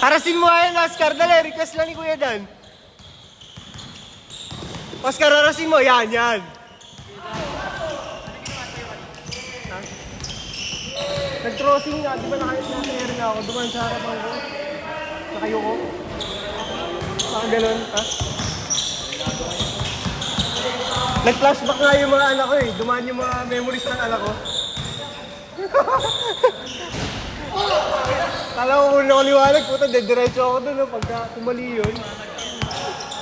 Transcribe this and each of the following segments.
Harasin mo nga yan, Oscar. Dali, request lang ni Kuya Dan. Oscar, harasin mo. Yan, yan. Nag-crossing nga. Di ba naka-air na ako? Duman sa harapan ko. Nakayo ko. Saka ganun, ha? Nag-flashback nga yung mga anak ko eh. Dumaan yung mga memories ng anak ko. Kala ko kung nakaliwanag, puta, diretso ako doon, no? Pagka kumali yun.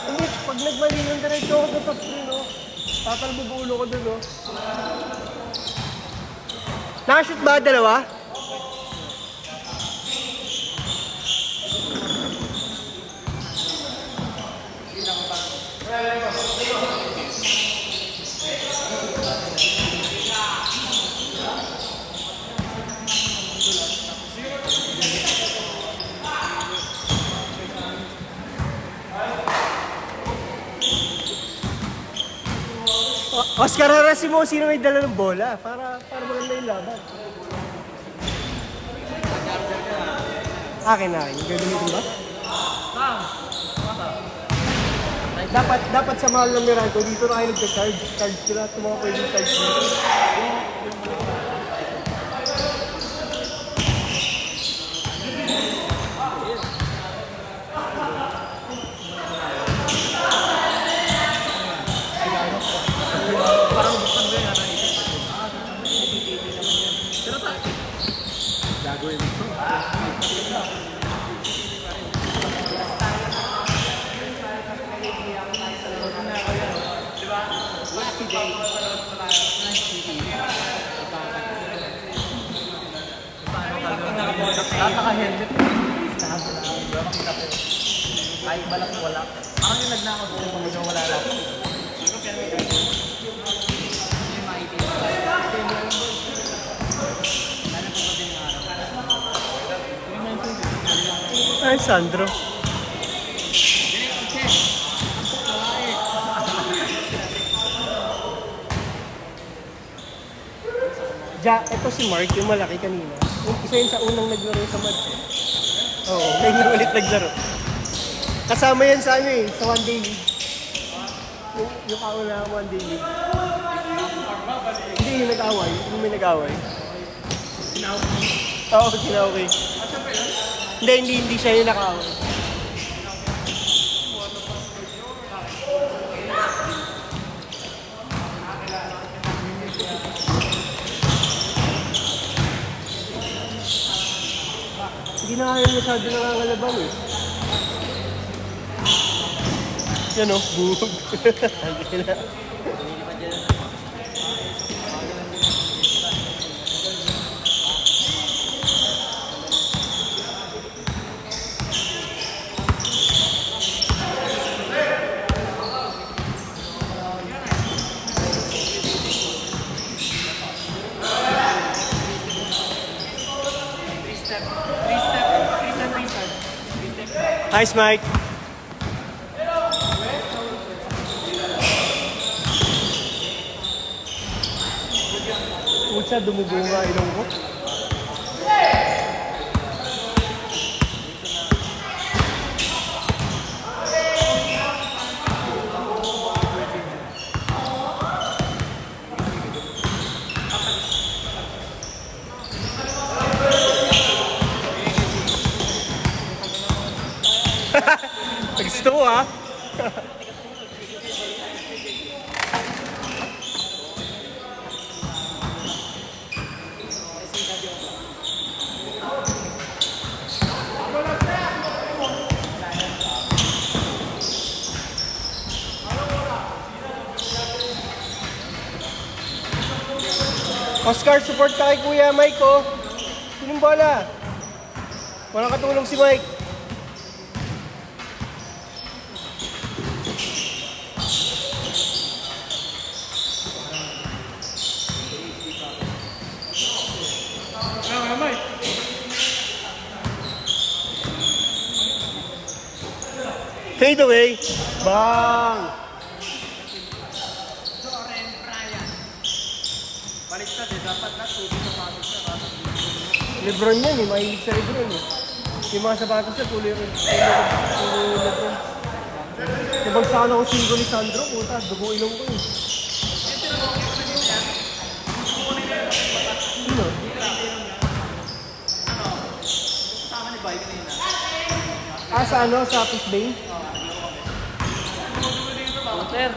Hindi, pag nagmali yun, diretso ako doon sa screen, no? Tatalbog ulo ko doon, no? Nakashoot ba dalawa? Oscar, harasin mo sino may dala ng bola para maganda yung laban. Akin na, gagamitin ba? Dapat sa mahal ng Miranco, dito na kayo nagka-charge. Charge ko na ito mga pwedeng charge dito. Naka-helmet. Kahit balat wala. Parang yung nagnakaw doon pag wala lang. Ay, Sandro. Ito si Mark, yung malaki kanina. Isa yun sa unang naglaro sa Mads. Oo, ngayon ulit naglaro. Kasama yan sa ano eh, sa One Day League. Yung kauna One Day League. Hindi yung nag-away, yung may nag-away. Oo, sinaway. Hindi siya yung nag-away. Hindi na kaya masyado nakakalaban eh. Yan o, buhog. Nice, Mike. Pucha, dumugo nga ilong ko. Gusto mo ha? Oscar, support ka kay Kuya Mike oh. Sinong bola? Walang katulong si Mike. Fade away. Bang! Baliktad eh, dapat na tubig sa pasok siya. Lebron yan eh, mahilig sa Lebron eh. Yung mga sapatos niya, tuloy rin. Nabagsakan ako singo ni Sandro, puta, dugo ilong ko eh. Sino? Ah, sa ano? Sa Fish Bay? Sir.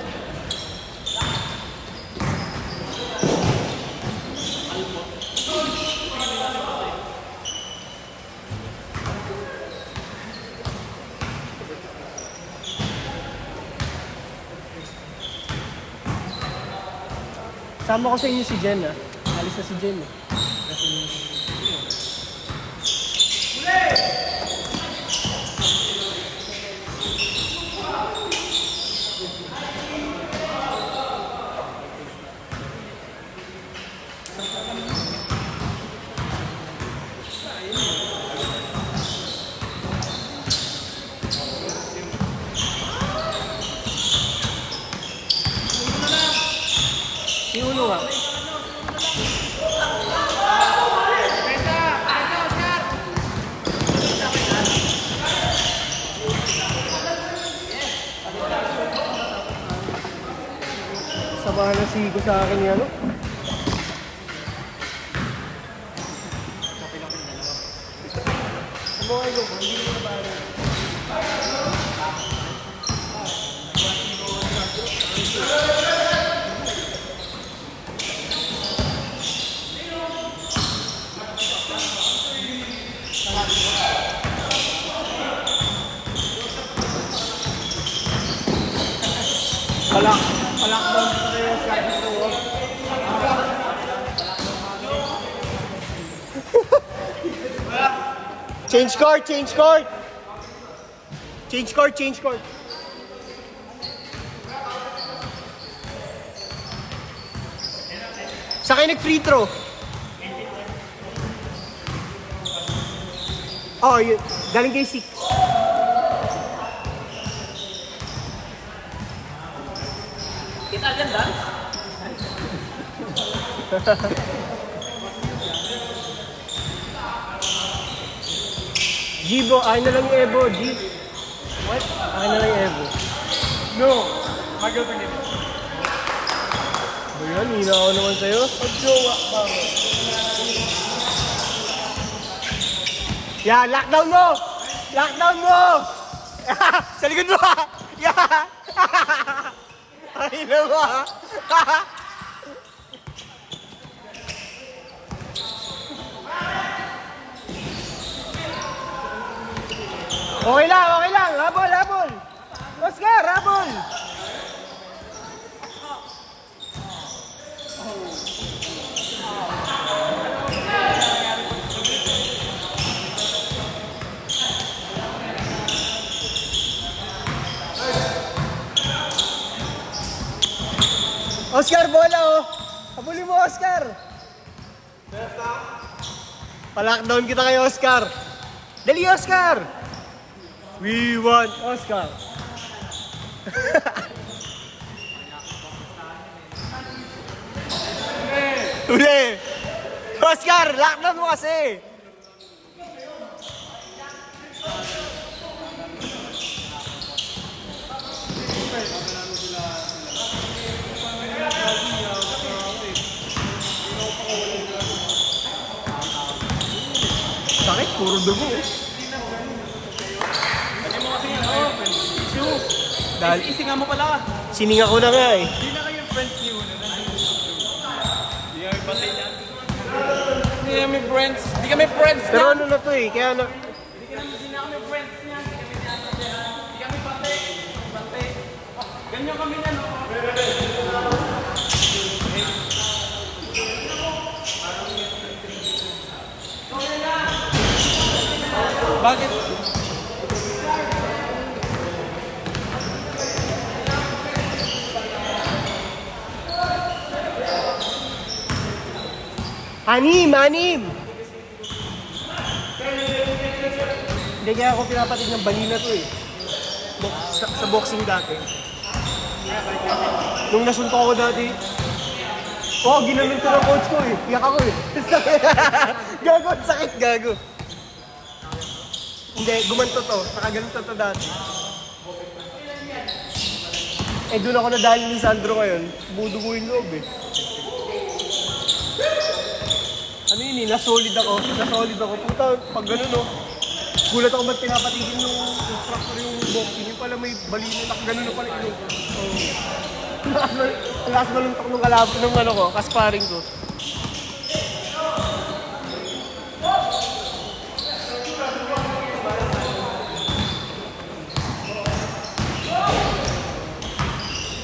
Sama ko sa inyo si Jen ah. Alis na si Jen eh. Si Uno nga. Samahan na si Igo sa akin yan, ano? Ano nga Igo? Hindi mo na ba? Palak down pa rin yung service to work. Change court, change court. Change court, change court. Sa kayo nag-free throw. Oh, yun. Galing kay 6. Italian dance? Gibo, ay na lang yung Evo, G. What? Ay na lang yung Evo. No. My girlfriend did it. Ba yan, hina ako naman sa'yo. Pag-jowa ba? Yeah, lockdown mo! Lockdown mo! Sa likod mo! Yeah! Ay na mo! Okay lang, okay lang. Habol, habol. Oscar, habol. Oscar, bola oh. Habulin mo, Oscar. Palockdown kita kay Oscar. Dali, Oscar. We want Oscar. Uli. Oscar, lockdown mo kasi. Sakit, puro dugo. Dahil Isinga mo pala. sininga ko na nga eh. Hindi na kayo friends ni Uno. Hindi kami patay na. Hindi kami friends. Hindi kami friends Pero ano na to eh, kaya na... Hindi na kami friends niya. Hindi kami patay. Patay. Ganyan kami na, no? Bakit? Anim! Hindi kaya ako pinapatid ng balina to eh. Sa boxing dati. Nung nasuntok ako dati, ginanon ko ng coach ko eh. Iyak ako eh. Gago, sakit gago. Hindi, gumanto to. Nakaganto to dati. Eh, doon ako nadali ni Sandro ngayon. Budugo yung loob eh. Ano yun eh, nasolid ako. Puta, pag gano'n no. Gulat ako ba't pinapatigil yung instructor yung boxing. Yung pala may balino, gano'n na pala yung ang lakas maluntok nung kalabot ng ano ko, kasparing ko.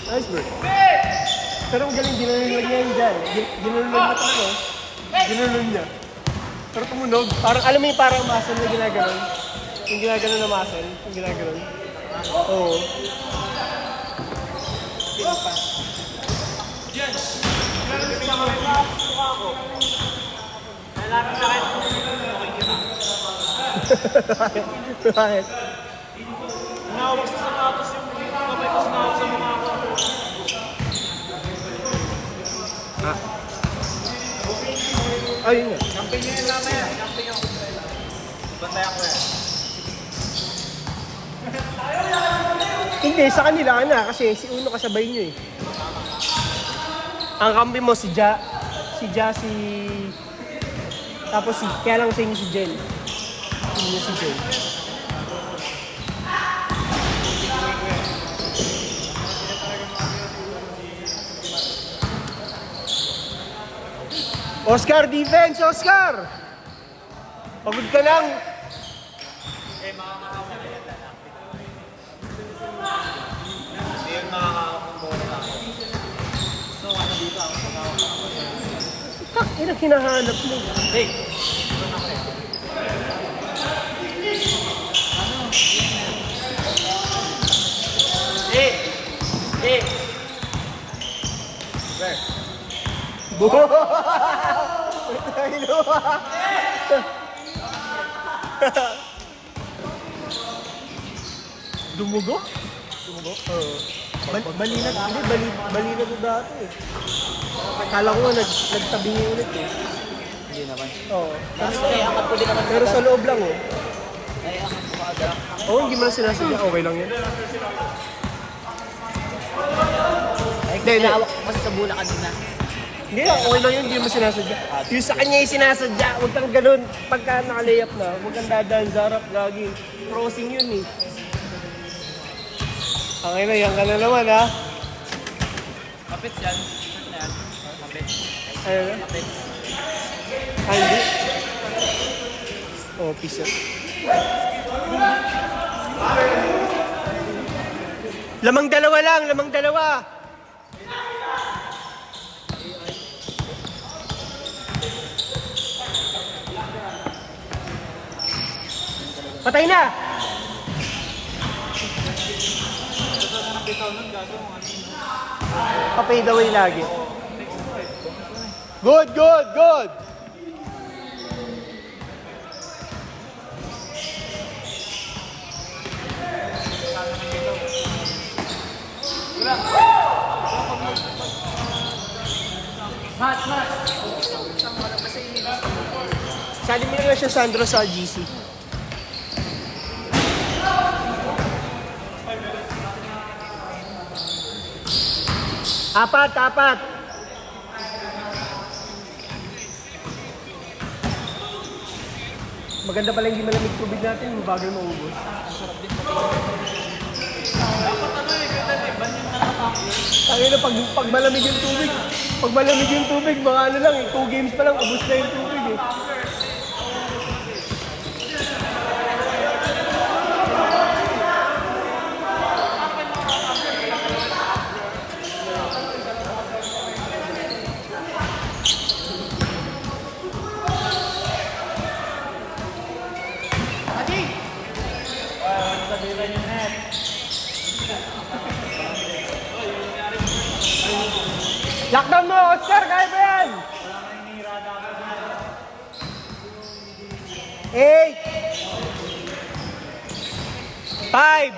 Nice bro. Pero ang galing, ginulunod niya yun dyan. Ginulunod na talaga. Ginulunod niya. Pero tumunog. Parang, alam mo yung parang muscle na ginaganon? Yung ginaganon na muscle. Yung ginaganon. Oo. Diyan! Lalaki sa akin. Okay ka na. Bakit? Nawag sa sapatos yung kamay ko sinawag sa mukha ko. Ayun nga. Camping nyo yun mamaya. Camping nyo. Bantayan ko yan. Hindi, sa kanila ka na. Kasi si Uno kasabay nyo eh. Ang kampi mo si Ja. Tapos kaya lang sa inyo si Jen. Si Jen. Oscar, defense! Oscar! Pagod ka lang. Eh, makakasama na yan. Hindi yun makakakumbora na ako. So, ano dito ako sa Tak, inang hinahanap mo. Hey! Doon ako eh. Hey! Hey! Where? Dumugo? Dumugo? Oo. Balina to dati eh. Akala ko nagtabingi ulit eh. Hindi naman. Oo. Kasi angkat ko din naman. Pero sa loob lang oh. Ay, angkat ko agad. Oo, hindi mo na sinasadya. Okay lang yan. Ay, Hindi. kinawak ko kasi sa bula kanina. Hindi lang, okay lang yun. Hindi mo sinasadya. Yung sa kanya yung sinasadya. Huwag kang ganun. Pagka nakalayap na, huwag kang dadaan sa harap lagi. Crossing yun eh. Okay na, yan ka na naman ha. Kapits yan. Kapits na yan. Kapits. Ayun na. Kapits. Ah, hindi. Oh, peace out. Lamang dalawa lang, lamang dalawa. Patay na! Pa-fade away lagi. Good, good, good! Mat, mat! Sali mo na siya, Sandro, sa GC. Apat. Maganda pala hindi malamig tubig natin, bagal maubos. Dapat ano eh, ganda eh. Banyan na nakapakyo. Tangina, pag malamig yung tubig, mga ano lang eh, 2 games pa lang, ubos na yung tubig eh. Sabihin yung net. Lockdown mo, Oscar, kaya ba yan? 8 5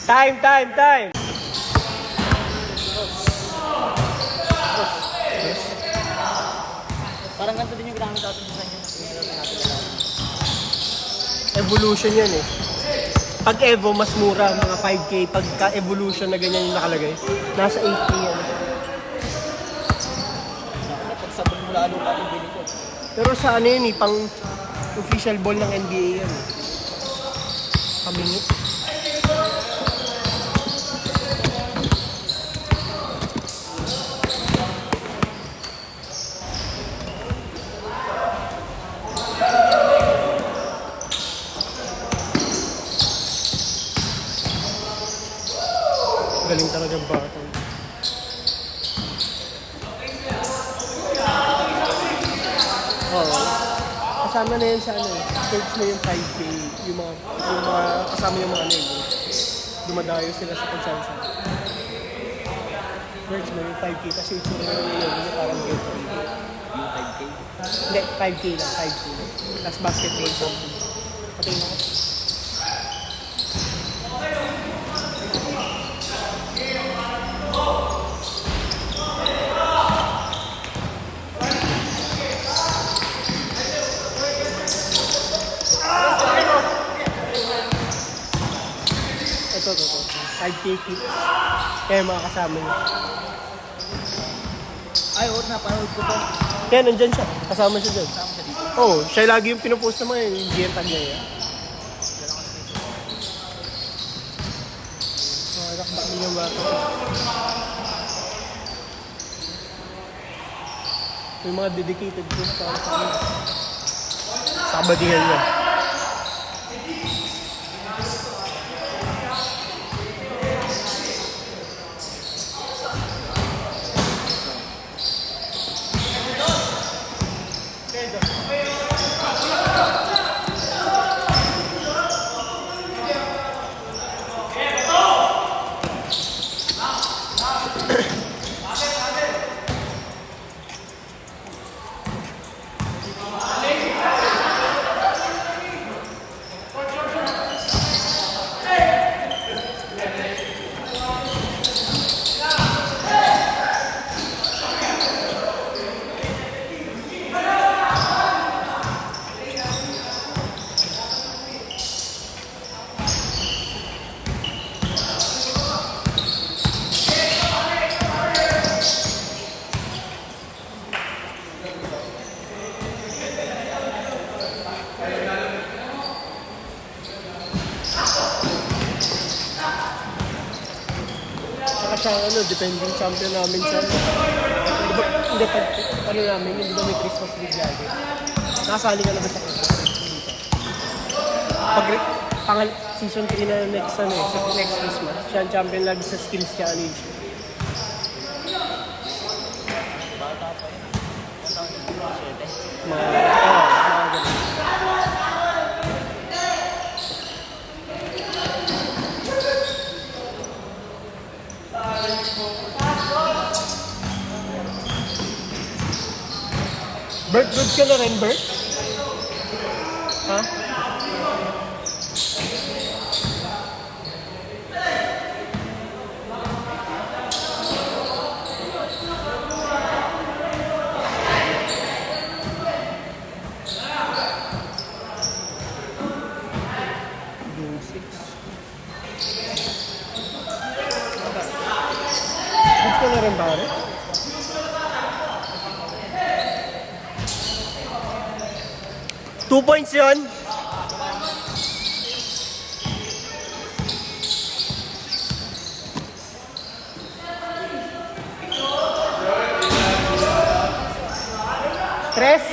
Time. Parang ganito din yung ginamit natin sa inyo. Evolution yan eh. Pag Evo, mas mura, mga 5K. Pagka Evolution na ganyan yung nakalagay, nasa 8K yan. Pag sabon mo lalo pa yung bili ko. Pero sa ano yun eh, pang official ball ng NBA yan. Kamingit. Galing talaga Barton. Oo. Kasama na yun sa ano, search na yung 5K, yung mga kasama yung mga ano yun. Dumadayo sila sa konsansa. Search mo yung 5K kasi ito na yung parang ghetto. Yung 5K. Hindi, 5K lang, 5K lang. Tapos basketball something. Patayin ako. Ito. 5K kits. Kaya mga kasama niya. Ay, oo, napanood ko to. Kaya nandyan siya. Kasama siya dyan. Kasama siya dito. Oo, siya lagi yung pinupost naman yung GM tag niya yan. Nakakbak niya ba ito? Yung mga dedicated post para sa kanya. Sabadihan niya. Saka siya, depending champion namin sa hindi pag, namin, hindi ba may Christmas League lagi? Nakasali ka na ba sa Christmas League dito? Pag season 3 na next, sa next Christmas, siya ang champion lagi sa skills challenge. Bata pa yun. Ang taon yun? 7. Mga ganun. Bert, good ka na rin, Bert? Ha? Yung 6. Good ka na rin, pare? 2 points yun. Stress.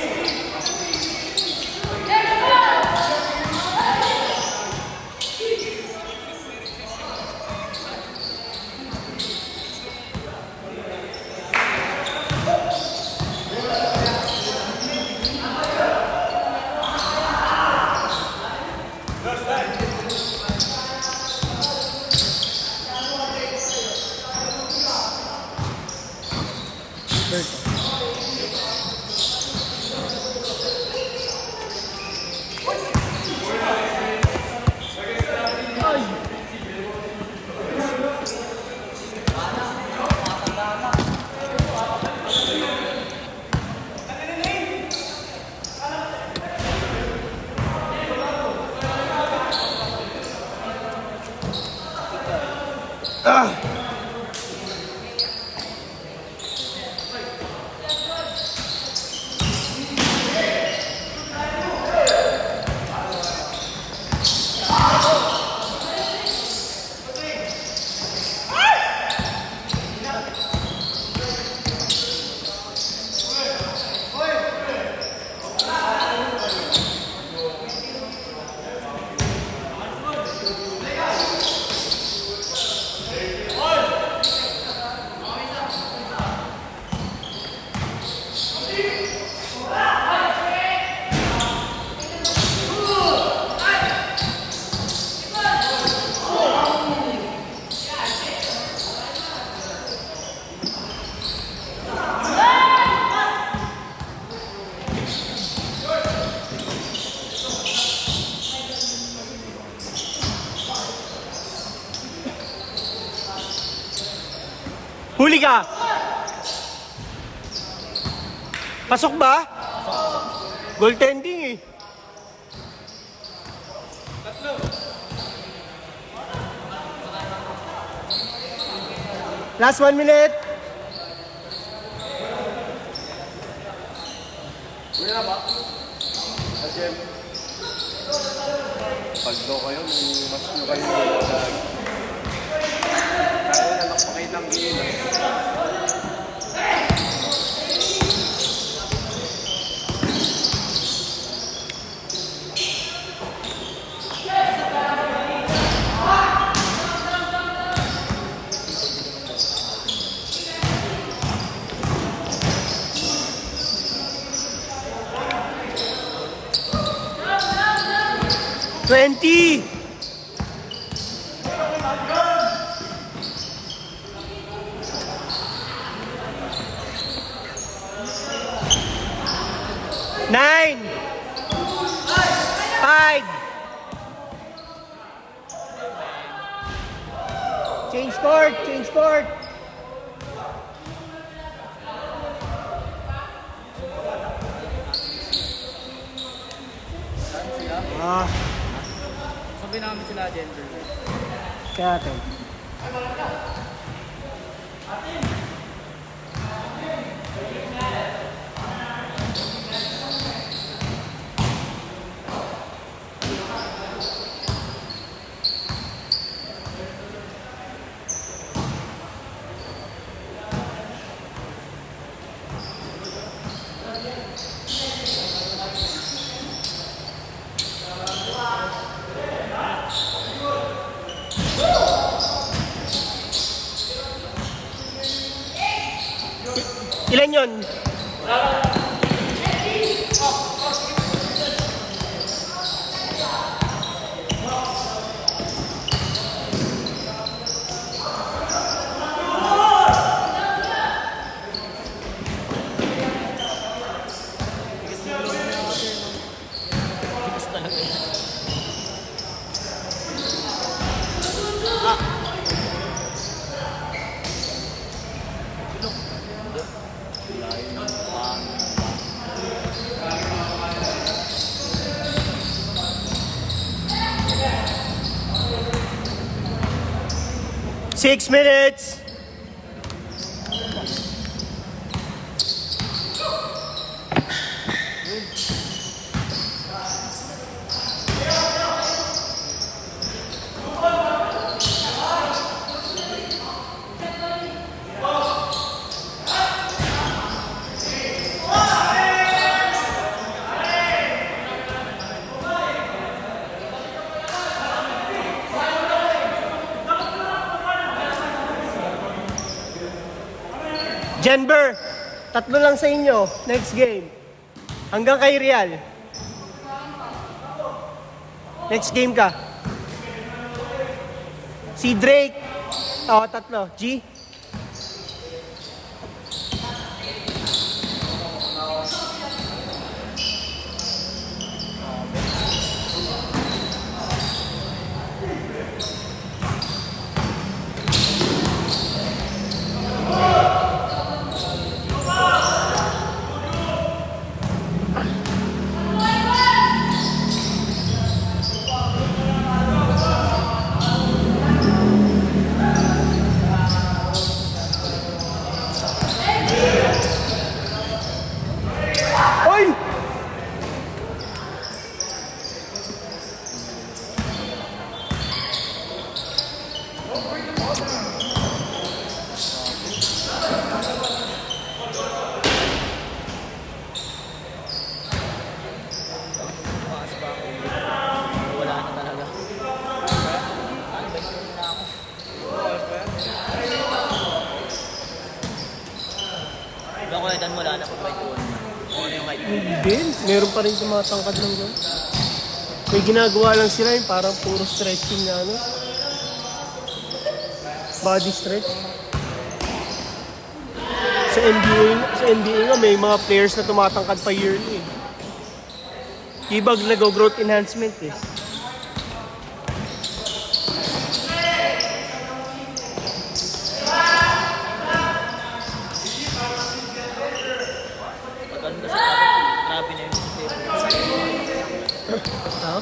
Huli ka! Pasok ba? Goaltending eh. Last 1 minute. Pag daw kayo, may mas nyo kayo lagi. Kaya na nakapakitang game. 20. Nine. 5. Change court, change court. Ah, Sabi namin sila Denver. kaya natin. Ilan yun? Tigas talaga yan. Six minutes. Denver, 3 lang sa inyo. Next game. Hanggang kay Real. Next game ka. Si Drake. 3. G. Oy! Tumakas pa ako. Wala na talaga. Ano ba yun na ako? Diba ko na wala na pag may tuwan na. Kung ano yung height. Hindi. Meron pa rin tumatangkad ng gano'n. May ginagawa lang sila yung parang puro stretching na ano. Body stretch. Sa NBA nga may mga players na tumatangkad pa yearly. Ibag nag-growth enhancement eh. Pag ano kasi dapat grabe na yung step. Ha?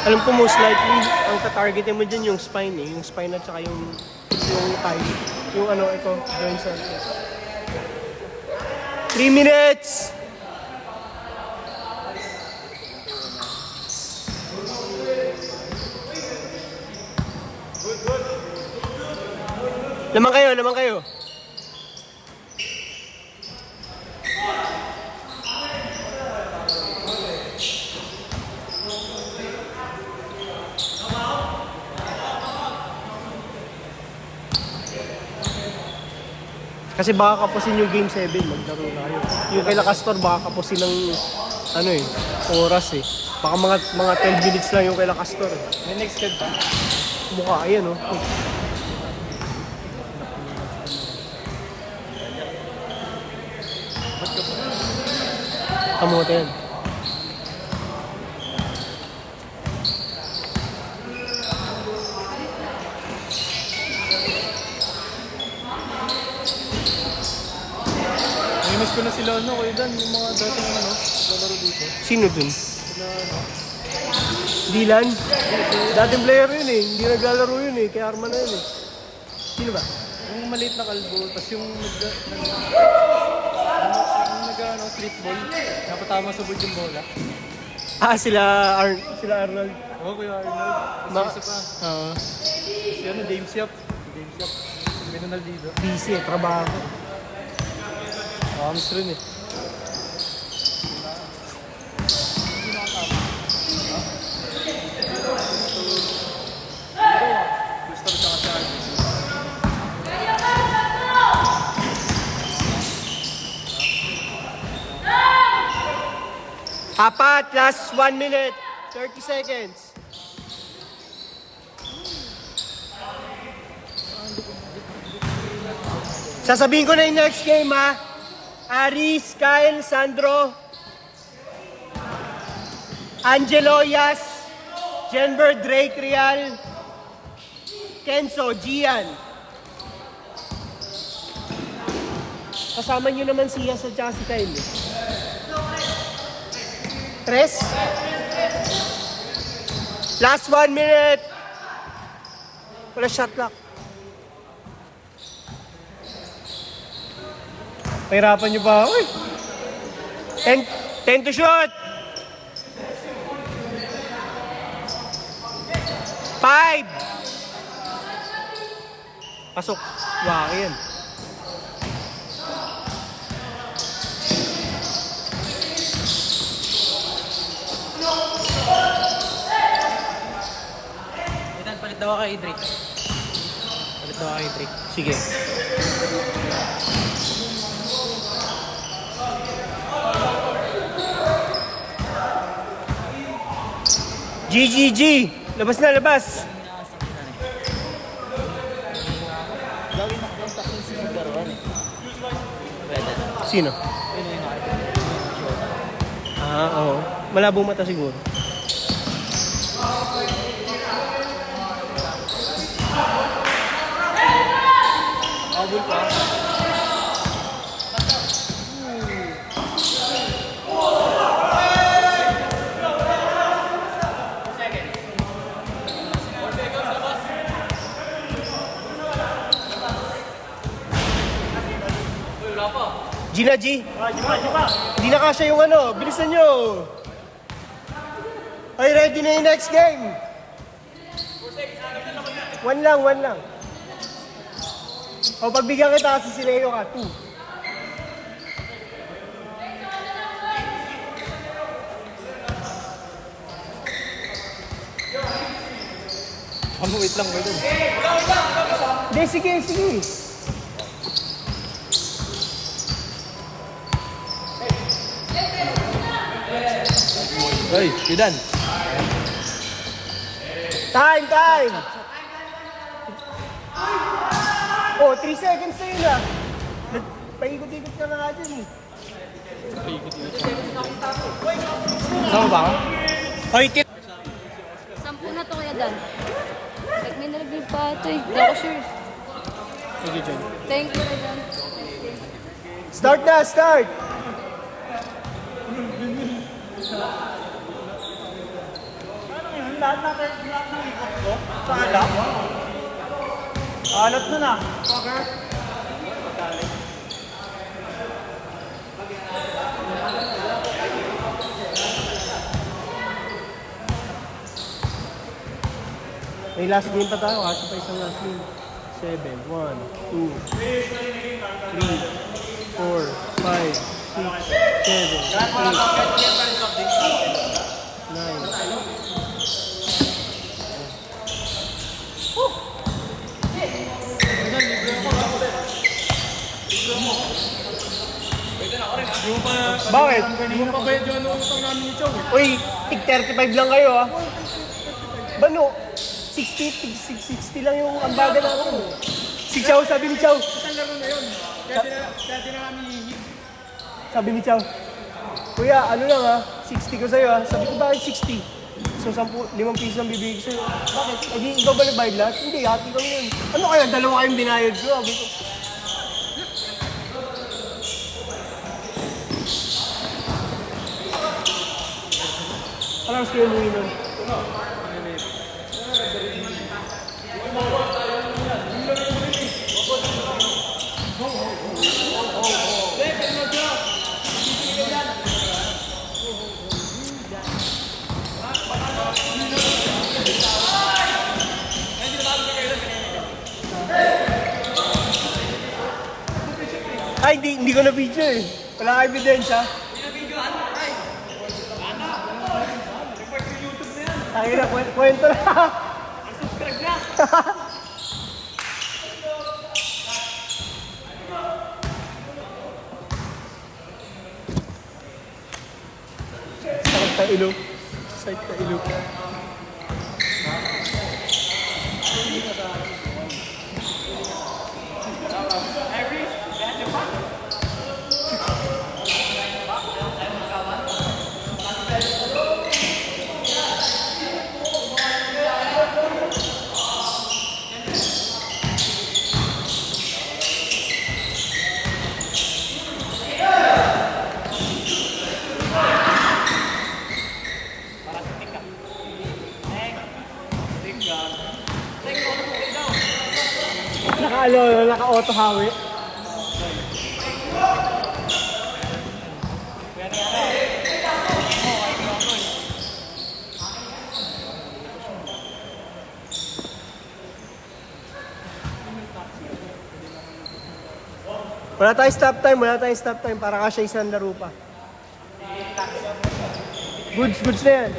Alam ko most likely, ang tatargetin mo dyan yung spine eh. Yung spine at saka yung thigh. Yung ano, ito, joint center. 3 minutes! Lamang kayo, lamang kayo. Kasi baka kapusin yung game 7, maglaro na kayo. Yung kay Lacastor, baka kapusin ng ano eh, oras eh. Baka mga 10 minutes lang yung kay Lacastor eh. May next kid ba? Mukha, ayan oh. Kamote yan. Namiss ko na sila ano, Kuya Dan, yung mga dating ano, lalaro dito. Sino dun? Sila ano, Dylan? Dating player yun eh. Hindi naglalaro yun eh. Kaya Arma na yun eh. Sino ba? yung maliit na kalbo, tapos yung nag streetball, napatama sa bud yung bola. Ah, sila Arnold. Oo, Kuya Arnold. Tapos isa pa. Oo. Si ano, James Yap. James Yap. Si Ronaldo. Busy eh. Trabaho. Arms rin eh. Gusto ko sa kasi. Apat. Last 1 minute. 30 seconds. Sasabihin ko na yung next game ha. Aris, Kyle, Sandro, Angelo, Yas, Jenber, Drake, Real, Kenzo, Gian. Kasama nyo naman si Yas at saka si Kyle. Tres? Last 1 minute. Wala shot clock. Pahirapan nyo ba? Uy! 10 to shoot! 5! Pasok. Waki yan. Itan, palit daw kay Drake. Palit daw kay Drake. Sige. GGG! Labas na, labas! Gawin na kung takin si Garuan eh. Pwede na. Sino? Yun yung nakita. Ah, oo. Malabong mata siguro. Abul pa. Gina G. Hindi na kasya yung ano. Bilisan nyo. Ay, ready na yung next game. 1 lang, 1 lang. O, pagbigyan kita kasi si Leo ka. 2. Wait lang, wait lang. Hindi, sige, sige. Hey, Kidan. Time, time! Oh, 3 seconds na yun ah. Paikot-ikot ka na nga dyan eh. Sama ba ako? Hoy, kit! 10 na to kaya Dan. Like, may nalagay pa ito eh. Hindi ako sure. Sige, Jen. Thank you, Dan. Start na, start! Lahat ng ikot ko sa alak. Alat na na. May last game pa tayo, kasi pa isang last game. 7, 1, 2, 3, 4, 5, 6, 7, 8, 9. Bakit? Hindi mo pa ba yung utang namin ni Chow eh? Uy, tig 35 lang kayo ah. Bano? 60 lang yung ambaga na ako. Si Chow, sabi ni Chow. Isang laro na yun. Kaya di na kami hihig. Sabi ni Chow. Kuya, ano lang ah, 60 ko sa'yo ah. Sabi ko, bakit 60? So, 5 piso ang bibigay ko sa'yo. Bakit? Hindi, ikaw ba nagbayad lahat? Hindi, hati kami yun. Ano kaya? 2 kayong binayad ko. Sabi ko. Alam ko yung winner. Ay, hindi ko na video eh. Wala ka ebidensya. Ay, na, kwento na. Unsubscribe na. Sakit na ilog. Sakit na ilog. Naka-auto hawi. Wala tayong stop time para kasya isang laro pa. Goods na yan.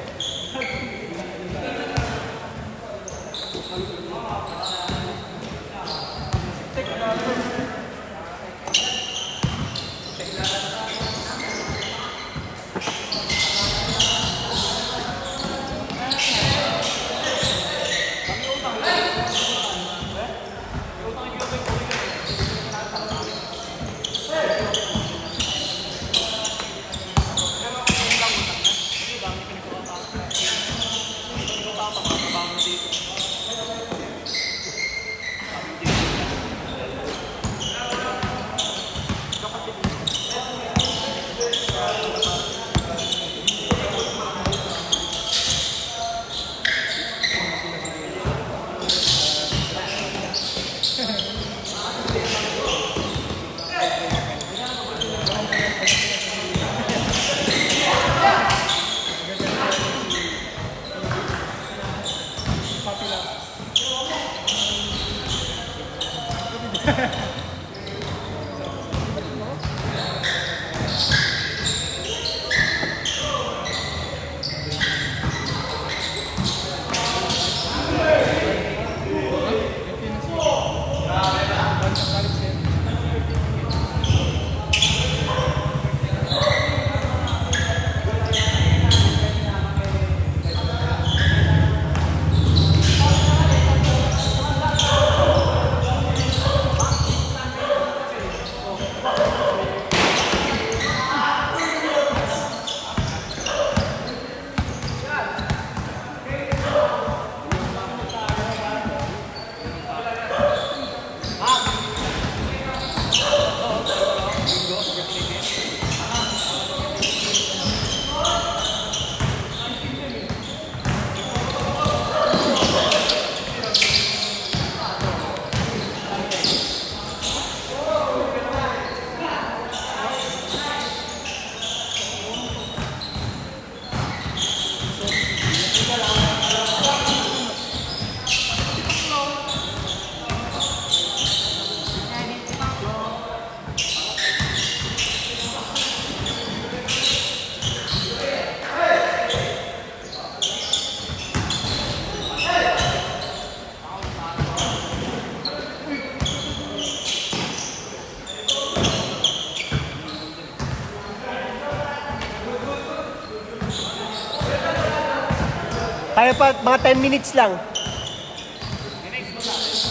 Kaya pa, mga 10 minutes lang.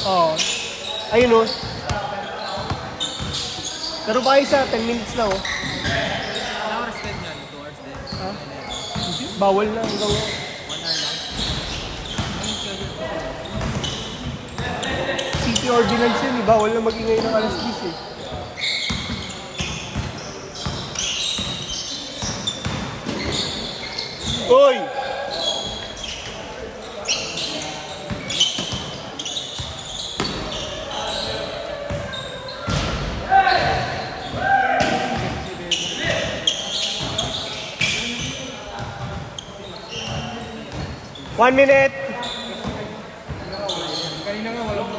Oo. Ayun o. Pero pa isa, 10 minutes lang o. Ilang oras din yan? 2 hours din. Ha? Bawal na hanggang 1 hour lang. city ordinance yun eh. Bawal na mag-ingay ng alas 10 eh. Uy! One minute. Kanina nga walang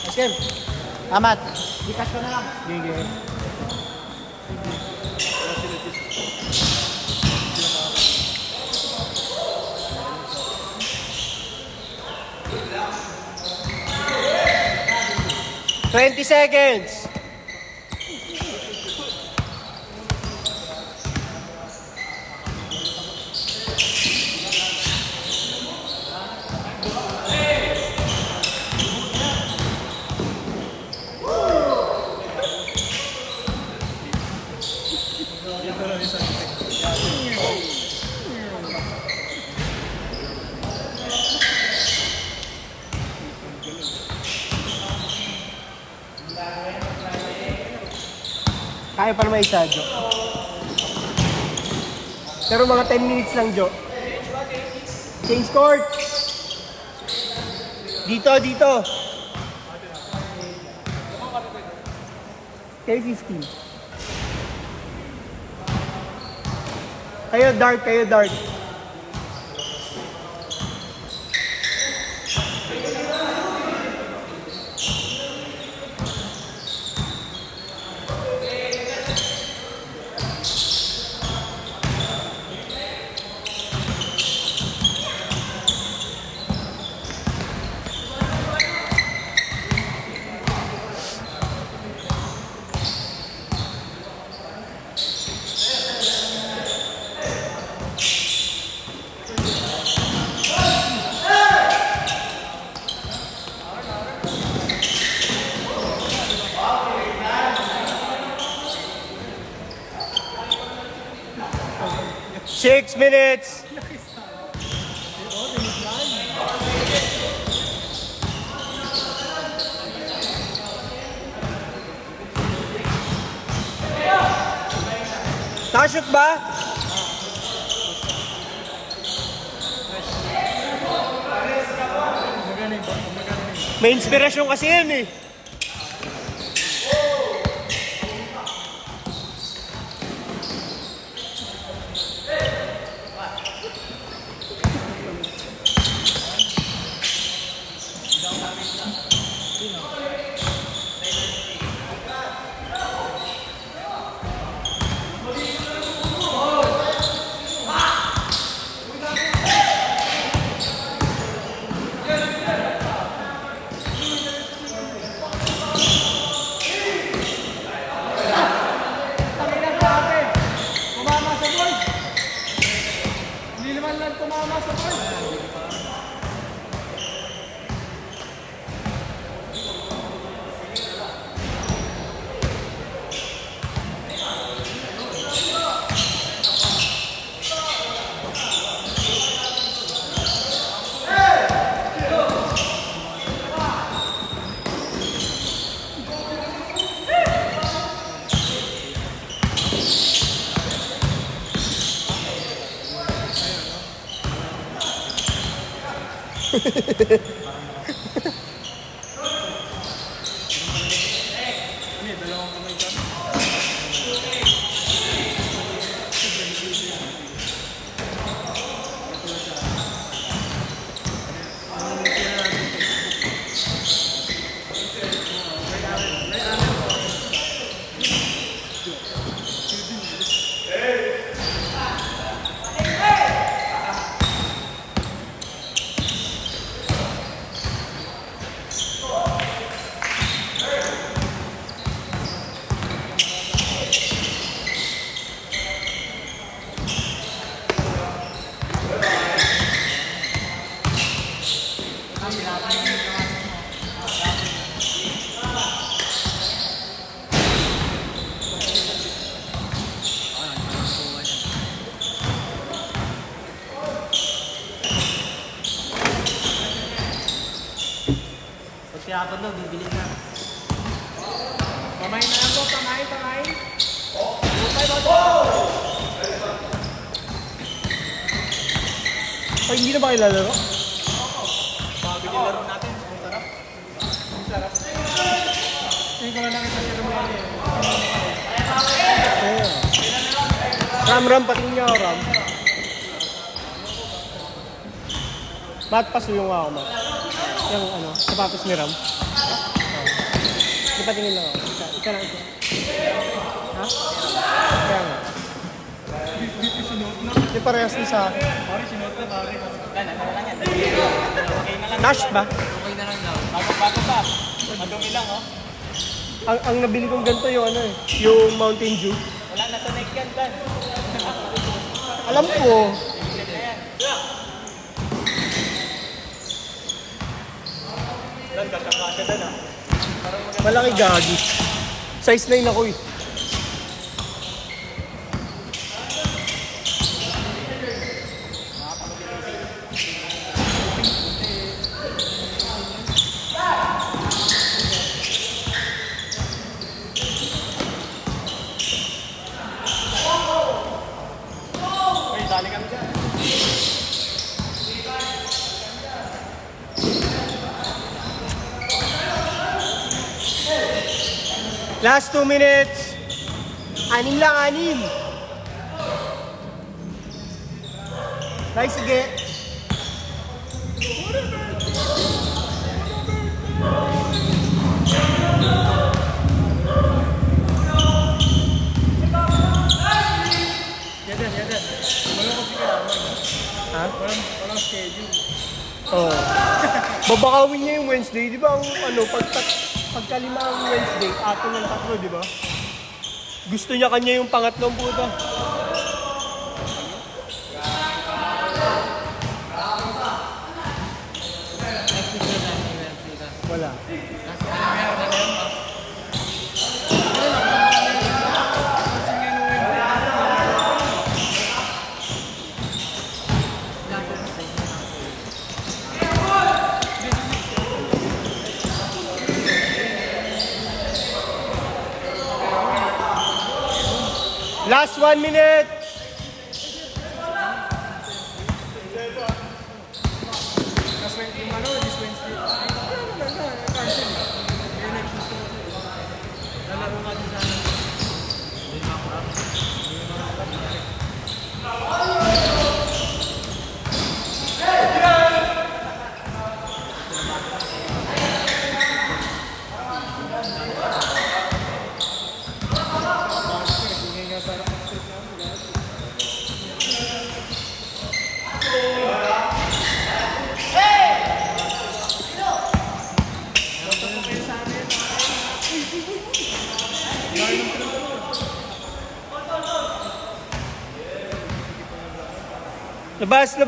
Askem. Amat. Dikas ko na lang. Sige. Twenty seconds. Kaya pa naman isa, Jo. Pero mga 10 minutes lang, Jo. Change court. Dito, dito. Kayo 15. Kayo dark, kayo dark. Six minutes. Nakashoot ba? May inspirasyon kasi yan eh. Siyapon daw, bibili na. Pamain na lang po, pamain. Ay, hindi na ba kayo lalaro? Pabili laro natin. Ang sarap. Ang sarap. Hindi ko na nakita si Romero. Ram, patingin niya ako, Ram. Mat, pasuyong ako, Mat. Yung ano, sapatos ni Ram. Hindi patingin lang ako. Ika lang, ika. Ha? Kaya nga. Hindi parehas din sa akin. Pare, sinuot na pare. Ano lang yan? Okay na lang. Nash ba? Okay na lang daw. Bago pa. Madumi lang, oh. Ang nabili kong ganito yung ano eh, yung Mountain Dew. Wala na sa neck yan, Dan. Alam ko, Dan, kasya-kasya Dan, ah. malaki gagi. Size 9 ako eh. Uy, dali kami dyan. Last 2 minutes. Anim lang, anim. Guys, sige. Yan. Walang kasi kailangan. Ha? Walang schedule. Oo. Babakawin niya yung Wednesday. Di ba ang ano, pagkalima ang Wednesday, ato ng tatlo, di ba? Gusto niya kanya yung pangatlong puta. Wala. Last 1 minute. Tapos yung ano, this Wednesday. Cancel. Yung next Tuesday. Lalaro nga din sana.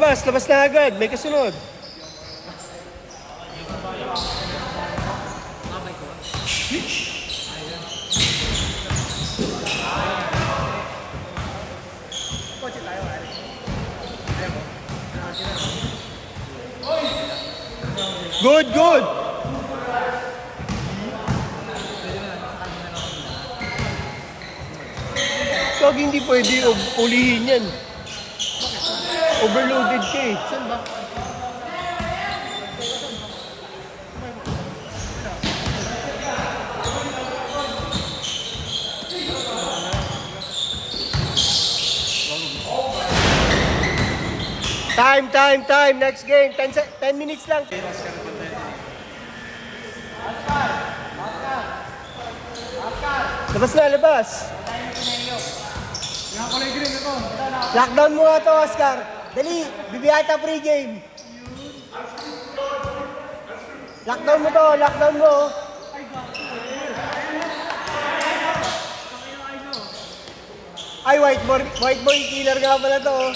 Labas na agad. May kasunod. Good. Kag hindi pwede ulihin yan. Overloaded ka eh. Saan ba? Time. Next game. 10 minutes lang. Labas. Lockdown mo nga to, Oscar. Dali, bibiyata pre-game. Lockdown mo. Ay, white boy killer nga pala to.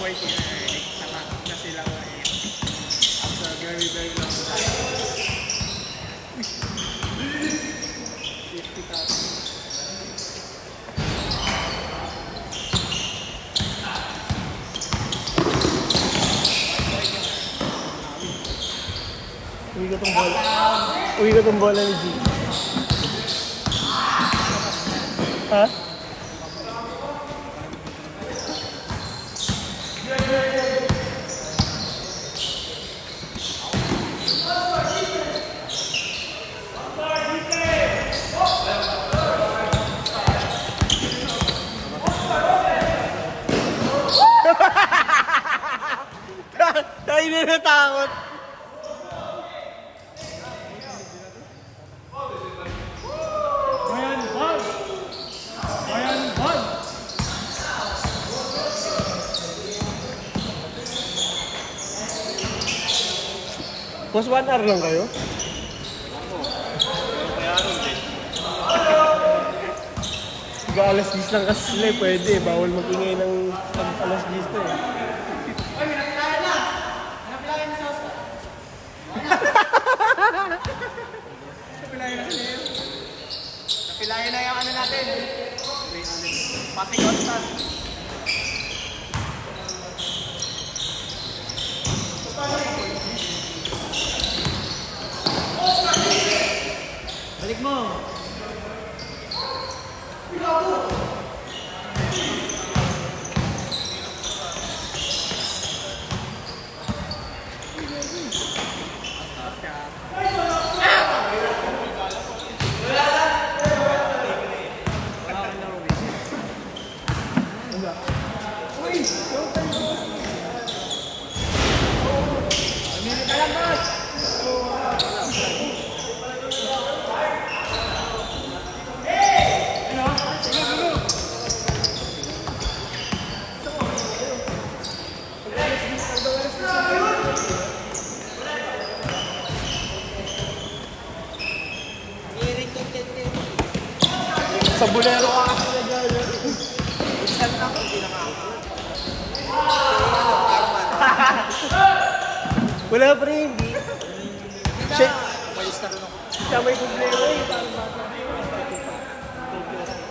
White na sila after very long time. 50,000. Uwi ko tong bola ni G. Ha? Tayo na natakot. Bayan Ball! Bayan Ball! Mas 1 hour lang kayo? Higa alas 10 lang kasi sila eh, pwede. Bawal mag-ingay ng alas 10 na eh. Napilayan na sila yun. Napilayan na yung ano natin. Pati constant. Balik mo. Sa bulero ka kasi naglalaro. Wala pa rin, hindi. Siya, Umalis na rin ako. siya may problema eh. Parang bata.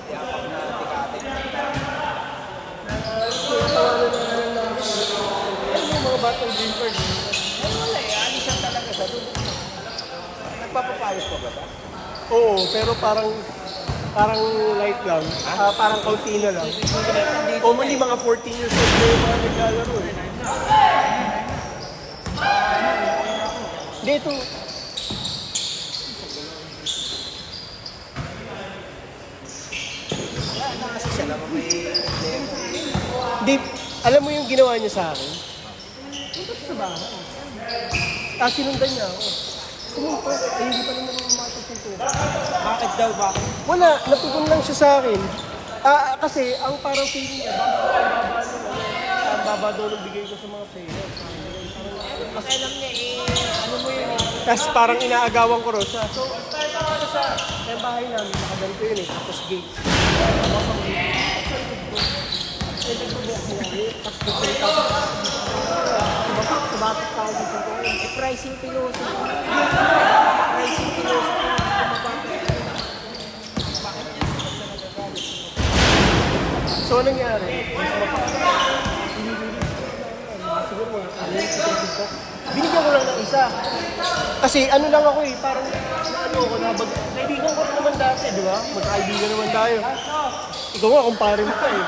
Yapak na tikate. Ano yung mga batang green card? Wala eh, alisan talaga sa doon. Nagpapapayos pa ba ba? Oo, pero parang light lang. Parang kaunti na lang. Commonly mga 14 years old na yung mga naglalaro eh. Hindi, ito. Wala na kasi siya naman may problema. Di, alam mo yung ginawa niya sa akin? Punta sa bahay. Sinundan niya ako. Pumunta, hindi pa naman umatas yung pera. Bakit daw? Bakit? Wala, natugon lang siya sa akin. Kasi ang parang feeling niya, ang baba daw ng bigay ko sa mga player. Kasi alam niya ano mo yun eh. Tapos parang inaagawan ko rin siya. So, start ako na sa bahay namin, nakaganto yun eh, tapos gate. Tapos gate. Eh, nagbubukas niya. Tapos nagsalita ko. Subatot ka ako dito. Eh, pricing piloso. Pricing piloso. So, anong nangyari? Siguro mga binigyan ko lang ng isa. Kasi ano lang ako eh, parang ano ako, kaibigan ko naman dati, di ba? Magkaibigan naman tayo. Ikaw nga, kumpare mo pa eh.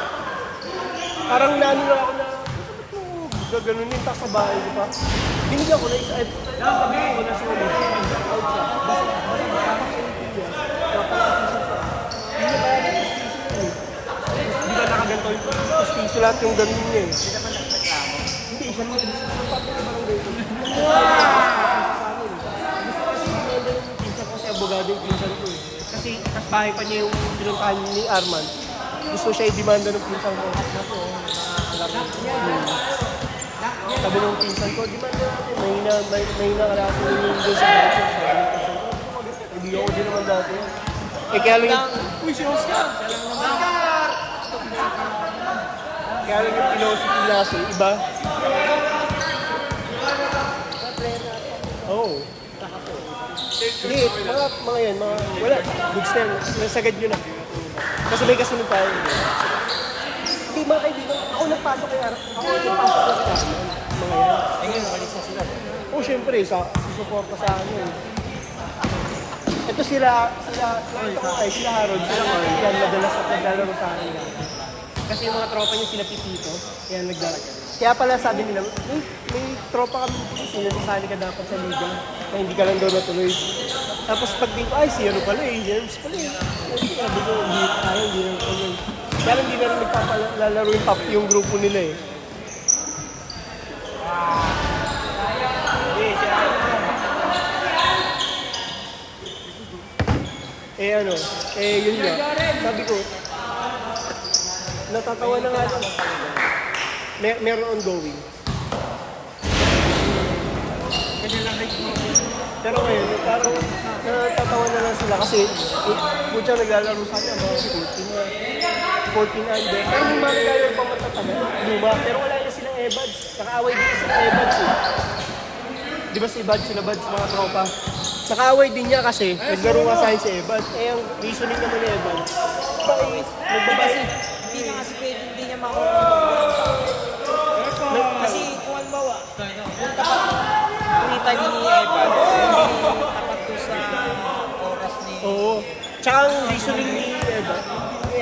Parang naano lang ako na, gaganunin ta sa bahay, di ba? Binigyan ko na isa. Sabihin ko na sa ulo. Out siya. Hindi ba nakaganto yung piso lahat yung ganun niya eh. Hindi naman nagreklamo. Hindi, isa naman. Pinsan ko si abogado yung pinsan ko eh. Kasi tas bahay pa niya yung pinuntahan ni Arman. Gusto siya i-demanda ng pinsan ko. Sabi ng pinsan ko, demanda natin. May nakalaki yung doon sa bahay. Hindi ako din naman dati. Eh kaya lang yung... Uy, si Oscar! Kaya lang yung philosophy niya kasi, iba. Oo. Oh. Hindi, mga yan, wala. Goods na yan. Nasagad yun na. Kasi may kasunod tayo. Hindi, mga kaibigan. Ako nagpasok kay Arap. Ako nagpasok kay Arap. Mga yan. Eh ngayon, malis na sila. Oo, syempre, susuporta sa akin yun. Ito sila Harold, sila Mark, yan madalas at naglalaro sa akin. Kasi yung mga tropa niya sila Pipito, yan naglalaro. Kaya pala sabi nila, may tropa kami dito, sinasali ka dapat sa liga, na hindi ka lang daw natuloy. Tapos pagdating ko, ay, si ano pala eh, James pala eh. Kasi sabi ko, hindi na natuloy. Kaya lang hindi na rin nagpapalalaro yung grupo nila eh. Yun nga. Sabi ko, natatawa na nga lang. Meron ongoing. Pero ngayon, parang natatawa na lang sila kasi muchang naglalaro sa akin, mga 14 under. Pero yung mga naglalaro pa matatagal, luma. Pero wala na silang ebads. Nakaaway din sila ebads eh. Di ba si Buds, sila Buds, mga tropa? Nakaaway din niya kasi naglaro nga sa akin si Ebads. Ang reasoning naman ni Ebads, bakit nagbabasi? Hindi na kasi pwede, hindi niya makukuha. Kasi kung halimbawa, kung tapat free time ni Evans, hindi tapat doon sa oras ni... Oo. Tsaka ang reasoning ni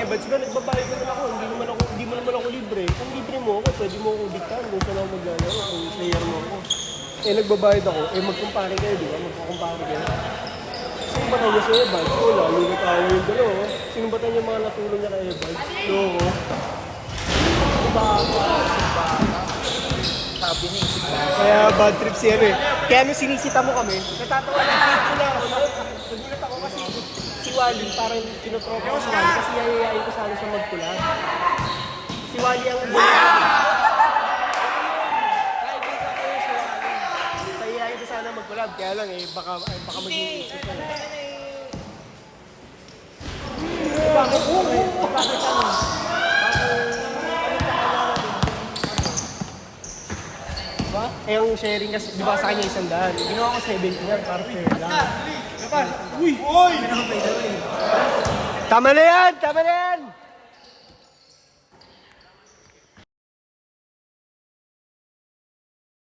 Ebads, ba nagbabayad naman ako, hindi mo naman ako libre. Kung libre mo ako, pwede mo akong diktahan kung saan ako maglalaro, kung player mo ako. Nagbabayad ako, magkumpare kayo, di ba? Magkukumpare kayo. Sino ba tayo si Ebads? Wala, lulit ako yung dalawa. Sino ba tayo yung mga natulong niya kay Ebads? Loko. Sabi niya, Kaya bad trip si ano eh. Kaya nung sinisita mo kami, natatawa na ako. Nagulat ako kasi si Wally, parang tinotropa ko si Wally kasi yayayain ko sana siya magkulat. Si Wally ang yayayain ko sana magkulat. Kaya lang eh, baka maging isip ko. Bakit? Bakit ano? Yung sharing kasi, di ba sa kanya 100? Ginawa ko 70 yan para fair lang. Uy! Uy! Tama na yan! Tama na yan!